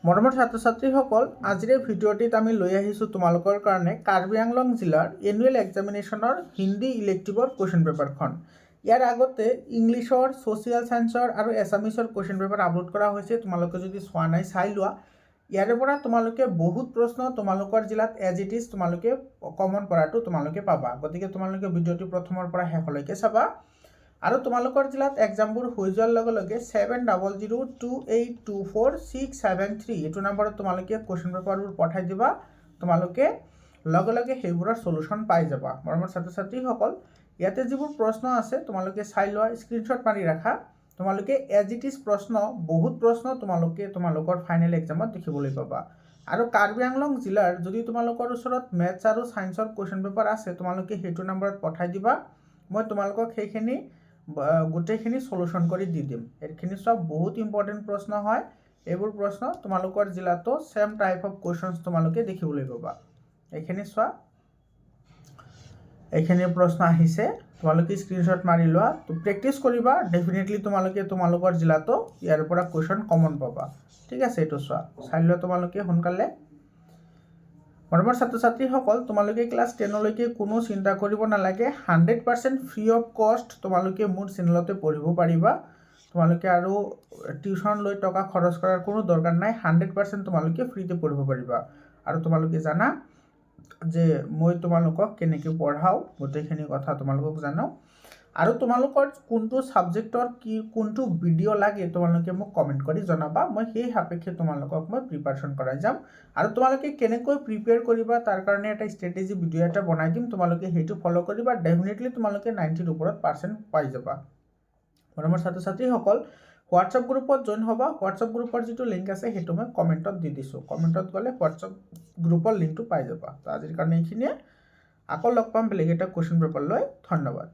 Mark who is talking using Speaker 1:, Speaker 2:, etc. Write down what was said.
Speaker 1: মৰমৰ ছাত্ৰ ছাত্ৰীসকল, আজিৰ এই ভিডিঅ'টিত আমি লৈ আহিছোঁ তোমালোকৰ কাৰণে কাৰ্বি আংলং জিলাৰ এনুৱেল এক্সামিনেশ্যনৰ হিন্দী ইলেক্টিভৰ কুৱেশ্যন পেপাৰখন। ইয়াৰ আগতে ইংলিছৰ, ছ'চিয়েল ছায়েন্সৰ আৰু এছামিছৰ কুৱেশ্যন পেপাৰ আপলোড কৰা হৈছে। তোমালোকে যদি চোৱা নাই চাই লোৱা। ইয়াৰে পৰা তোমালোকে বহুত প্ৰশ্ন তোমালোকৰ জিলাত এজ ইট ইজ তোমালোকে কমন পৰাটো তোমালোকে পাবা। গতিকে তোমালোকে ভিডিঅ'টো প্ৰথমৰ পৰা শেষলৈকে চাবা। আৰু তোমালোকৰ জিলাত এক্সামবোৰ হৈ যোৱাৰ লগে লগে 7002824673 এইটো নম্বৰত তোমালোকে কুৱেশ্যন পেপাৰবোৰ পঠাই দিবা। তোমালোকে লগে লগে সেইবোৰৰ সলিউশ্যন পাই যাবা। মৰমৰ ছাত্ৰ ছাত্ৰীসকল, ইয়াতে যিবোৰ প্ৰশ্ন আছে তোমালোকে চাই লোৱা, স্ক্ৰীনশ্বট মাৰি ৰাখা। তোমালোকে এজ ইট ইজ প্ৰশ্ন, বহুত প্ৰশ্ন তোমালোকে তোমালোকৰ ফাইনেল এক্সামত দেখিবলৈ পাবা। আৰু কাৰ্বি আংলং জিলাৰ যদি তোমালোকৰ ওচৰত মেথছ আৰু ছায়েন্সৰ কুৱেশ্যন পেপাৰ আছে, তোমালোকে সেইটো নম্বৰত পঠাই দিবা। মই তোমালোকক সেইখিনি গোটেইখিনি সলিউশ্যন কৰি দি দিম। এইখিনি সব বহুত ইম্পৰ্টেণ্ট প্ৰশ্ন হয়। এইবোৰ প্ৰশ্ন তোমালোকৰ জিলাতো সেম টাইপ অফ কুৱেশ্যনছ তোমালোকে দেখিবলৈ পাবা। এইখিনি চোৱা, এইখিনি প্ৰশ্ন আহিছে, তোমালোকে স্ক্ৰীনশ্বট মাৰি লোৱা। তো প্ৰেক্টিছ কৰিবা, ডেফিনেটলি তোমালোকে তোমালোকৰ জিলাতো ইয়াৰ পৰা কুৱেশ্যন কমন পাবা। ঠিক আছে, এইটো চোৱা, চাই লোৱা তোমালোকে সোনকালে। মৰমৰ ছাত্ৰ ছাত্ৰীসকল, তোমালোকে ক্লাছ 10লৈকে কোনো চিন্তা কৰিব নালাগে। 100% ফ্ৰী অফ কষ্ট তোমালোকে মোৰ চেনেলতে পঢ়িব পাৰিবা। তোমালোকে আৰু টিউশ্যন লৈ টকা খৰচ কৰাৰ কোনো দৰকাৰ নাই। 100% তোমালোকে ফ্ৰীতে পঢ়িব পাৰিবা। আৰু তোমালোকে জানা যে মই তোমালোকক কেনেকৈ পঢ়াওঁ, গোটেইখিনি কথা তোমালোকক জানাওঁ। আৰু তোমালোকৰ কোনটো ছাবজেক্টৰ কোনটো ভিডিঅ' লাগে তোমালোকে মোক কমেণ্ট কৰি জনাবা। মই সেই সাপেক্ষে তোমালোকক মই প্ৰিপাৰেশ্যন কৰাই যাম। আৰু তোমালোকে কেনেকৈ প্ৰিপেয়াৰ কৰিবা তাৰ কাৰণে এটা ষ্ট্ৰেটেজি ভিডিঅ' এটা বনাই দিম। তোমালোকে সেইটো ফ'ল' কৰিবা, ডেফিনেটলি তোমালোকে 90ৰ ওপৰত % পাই যাবা। মৰমৰ ছাত্ৰ ছাত্ৰীসকল, হোৱাটছআপ গ্ৰুপত জইন হ'বা। হোৱাটছআপ গ্ৰুপৰ যিটো লিংক আছে সেইটো মই কমেণ্টত দি দিছোঁ। কমেণ্টত গ'লে হোৱাটছআপ গ্ৰুপৰ লিংকটো পাই যাবা। তো আজিৰ কাৰণে এইখিনিয়ে। আকৌ লগ পাম বেলেগ এটা কুৱেশ্যন পেপাৰ লৈ। ধন্যবাদ।